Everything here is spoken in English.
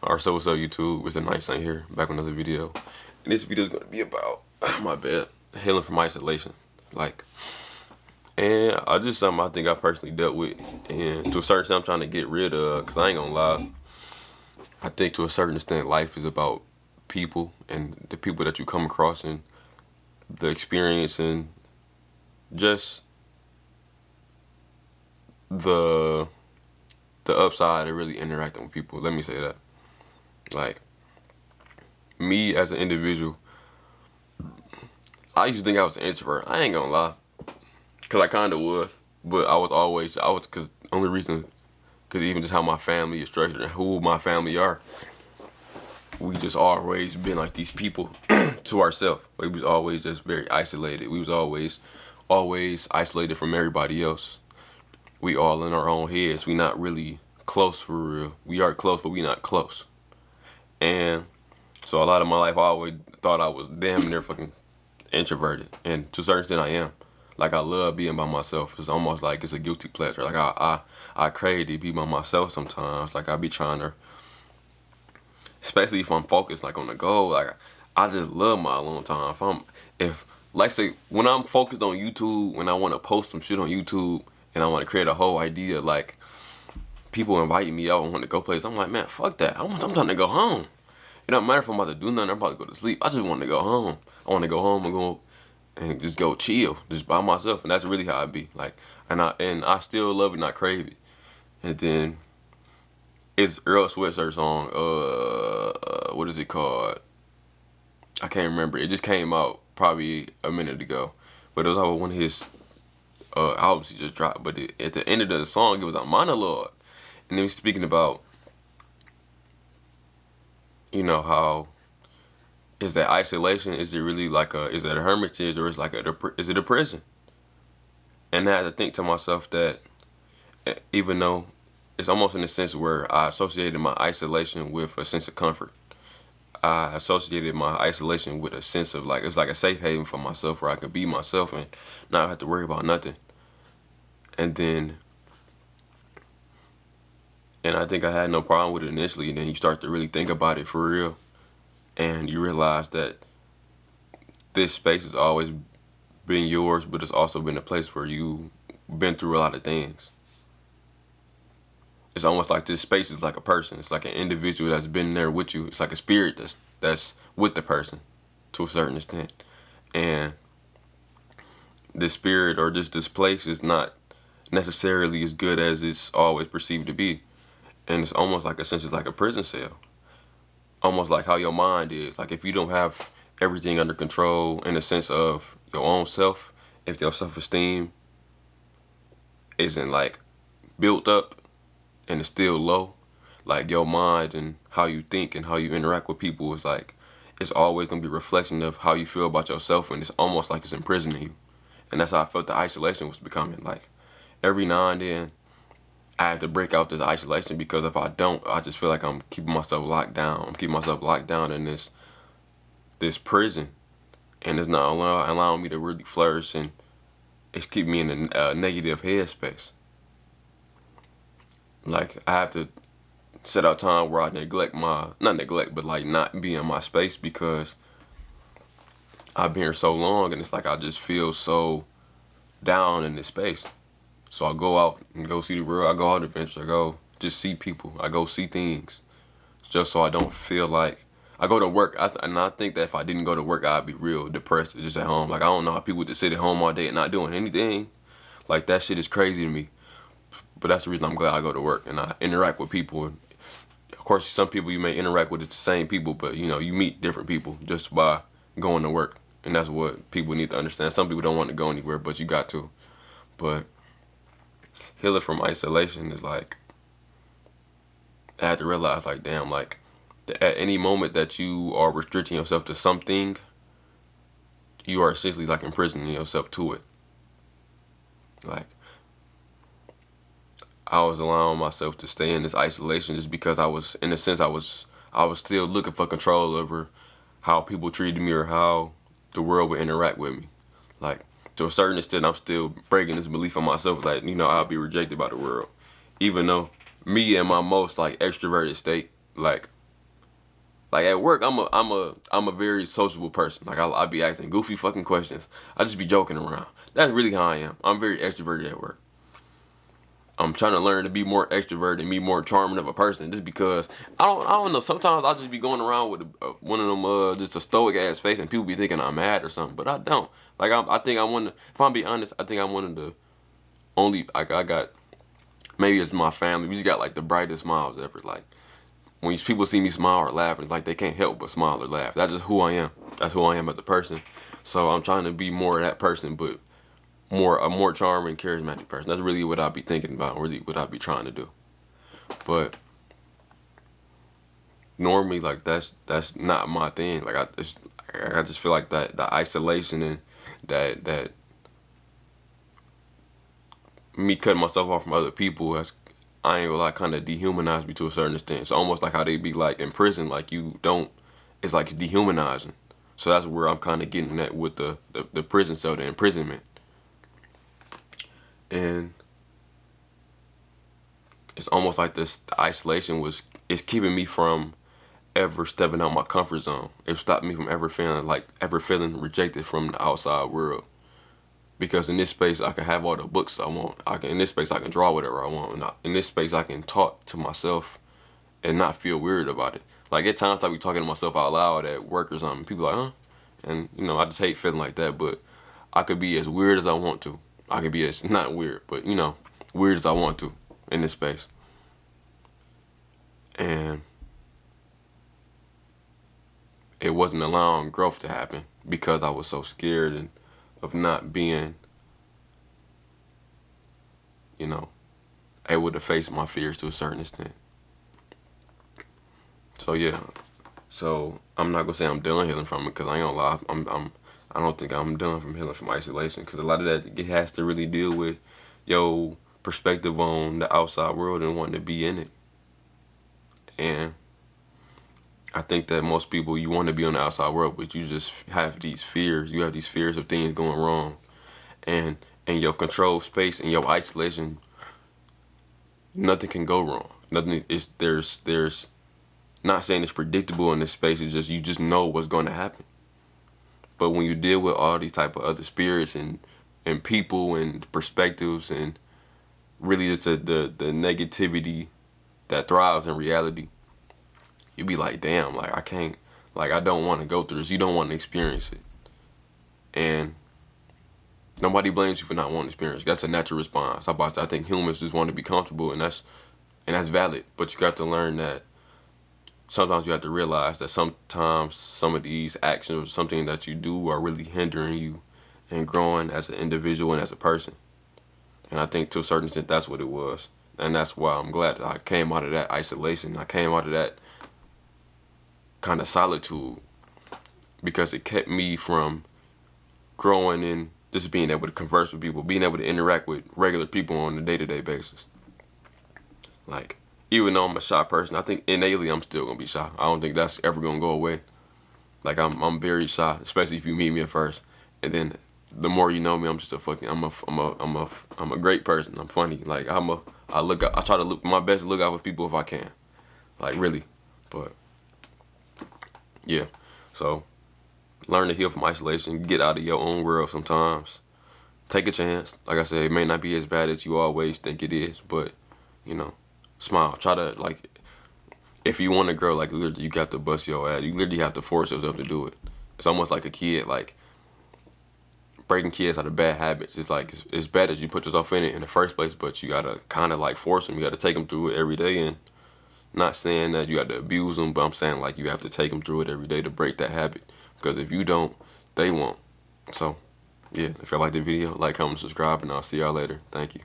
Alright, so what's up YouTube? It's a nice thing here, back with another video. And this video is gonna be about my bad, healing from isolation. And I just something I think I personally dealt with, and to a certain extent I'm trying to get rid of, cause I ain't gonna lie. I think to a certain extent life is about people and the people that you come across and the experience and just the upside of really interacting with people. Let me say that. Like, me as an individual, I used to think I was an introvert. I ain't gonna lie, cause I kind of was, but cause only reason, cause even just how my family is structured and who my family are, we just always been like these people to ourselves. We was always just very isolated. We was always isolated from everybody else. We all in our own heads. We not really close for real. We are close, but we not close. And so a lot of my life I always thought I was damn near fucking introverted, and to a certain extent I am. Like, I love being by myself. It's almost like it's a guilty pleasure. Like, I crave to be by myself sometimes. Like, I be trying to, especially if I'm focused like on the goal. Like, I just love my alone time. If like say when I'm focused on YouTube, when I want to post some shit on YouTube and I want to create a whole idea, like people invite me out and want to go places, I'm like, man, fuck that. I'm trying to go home. It don't matter if I'm about to do nothing. I'm about to go to sleep. I just want to go home. I want to go home and just go chill, just by myself, and that's really how I be. Like, and I still love it, and I crave it. And then it's Earl Sweatshirt song. What is it called? I can't remember. It just came out probably a minute ago, but it was one of his albums he just dropped. But at the end of the song, it was a monologue, and he was speaking about, you know, how is that isolation? Is it really like is it a hermitage, or is it a prison? And I had to think to myself that even though it's almost in a sense where I associated my isolation with a sense of comfort. I associated my isolation with a sense of like, it's like a safe haven for myself where I could be myself and not have to worry about nothing. And I think I had no problem with it initially, and then you start to really think about it for real, and you realize that this space has always been yours, but it's also been a place where you've been through a lot of things. It's almost like this space is like a person. It's like an individual that's been there with you. It's like a spirit that's with the person to a certain extent. And this spirit or just this place is not necessarily as good as it's always perceived to be. And it's almost like it's like a prison cell. Almost like how your mind is. Like, if you don't have everything under control in the sense of your own self, if your self-esteem isn't like built up and it's still low, like your mind and how you think and how you interact with people is like, it's always gonna be a reflection of how you feel about yourself, and it's almost like it's imprisoning you. And that's how I felt the isolation was becoming. Like, every now and then I have to break out this isolation, because if I don't, I just feel like I'm keeping myself locked down. I'm keeping myself locked down in this prison, and it's not allowing me to really flourish, and it's keeping me in a negative headspace. Like, I have to set out time where I not neglect, but like not be in my space, because I've been here so long, and it's like I just feel so down in this space. So I go out and go see the world. I go on adventures. I go just see people. I go see things, just so I don't feel like I go to work. And I think that if I didn't go to work, I'd be real depressed just at home. Like, I don't know how people just sit at home all day and not doing anything. Like, that shit is crazy to me. But that's the reason I'm glad I go to work and I interact with people. And of course, some people you may interact with, it's the same people, but you know, you meet different people just by going to work. And that's what people need to understand. Some people don't want to go anywhere, but you got to. But healing from isolation is like, I had to realize, like, damn, like, at any moment that you are restricting yourself to something, you are essentially like imprisoning yourself to it. Like, I was allowing myself to stay in this isolation just because I was, in a sense, I was still looking for control over how people treated me or how the world would interact with me. Like, to a certain extent, I'm still breaking this belief on myself, like, you know, I'll be rejected by the world. Even though me in my most like extroverted state, like, Like at work, I'm a very sociable person. Like I be asking goofy fucking questions. I just be joking around. That's really how I am. I'm very extroverted at work. I'm trying to learn to be more extroverted and be more charming of a person. Just because I don't know. Sometimes I'll just be going around with one of them just a stoic ass face, and people be thinking I'm mad or something, but I don't. Like I think I'm one. If I'm being honest, I think I'm one of the only. Like I got, maybe it's my family. We just got like the brightest smiles ever. Like when people see me smile or laugh, it's like they can't help but smile or laugh. That's just who I am. That's who I am as a person. So I'm trying to be more of that person, but a more charming, charismatic person. That's really what I be thinking about, really what I be trying to do. But normally, like that's not my thing. Like I just feel like that the isolation and that me cutting myself off from other people has, I ain't gonna lie, kind of dehumanized me to a certain extent. It's almost like how they be like in prison, like you don't. It's like it's dehumanizing. So that's where I'm kind of getting at with the prison cell, the imprisonment. And it's almost like this the isolation it's keeping me from ever stepping out my comfort zone. It stopped me from ever feeling rejected from the outside world. Because in this space I can have all the books I want. In this space I can draw whatever I want. In this space I can talk to myself and not feel weird about it. Like at times I be talking to myself out loud at work or something. People like, huh? And I just hate feeling like that. But I could be as weird as I want to. I could be as not weird, but weird as I want to in this space. And it wasn't allowing growth to happen because I was so scared of not being, able to face my fears to a certain extent. So yeah, so I'm not gonna say I'm done healing from it because I ain't gonna lie, I don't think I'm done from healing from isolation because a lot of that it has to really deal with your perspective on the outside world and wanting to be in it. And I think that most people, you want to be on the outside world, but you just have these fears. You have these fears of things going wrong, and in your controlled space and your isolation, nothing can go wrong. Nothing is there's not saying it's predictable in this space. It's just you just know what's going to happen. But when you deal with all these type of other spirits and people and perspectives and really just the negativity that thrives in reality, you be like, damn, like I can't, like I don't want to go through this. You don't want to experience it, and nobody blames you for not wanting to experience it. That's a natural response. I think humans just want to be comfortable, and that's valid. But you got to learn that sometimes you have to realize that sometimes some of these actions or something that you do are really hindering you and growing as an individual and as a person. And I think to a certain extent that's what it was. And that's why I'm glad that I came out of that isolation. I came out of that kind of solitude because it kept me from growing and just being able to converse with people, being able to interact with regular people on a day-to-day basis. Like, even though I'm a shy person, I think innately I'm still gonna be shy. I don't think that's ever gonna go away. Like I'm very shy, especially if you meet me at first, and then the more you know me, I'm just I'm a great person. I'm funny. Like I try to look my best to look out for people if I can. Like really, but yeah. So learn to heal from isolation. Get out of your own world sometimes. Take a chance. Like I said, it may not be as bad as you always think it is, but smile. Try to like. If you want to grow, like literally, you got to bust your ass. You literally have to force yourself to do it. It's almost like a kid, like breaking kids out of bad habits. It's like it's bad that you put yourself in it in the first place, but you gotta kind of like force them. You gotta take them through it every day, and not saying that you got to abuse them, but I'm saying like you have to take them through it every day to break that habit. Because if you don't, they won't. So, yeah. If you like the video, like, comment, subscribe, and I'll see y'all later. Thank you.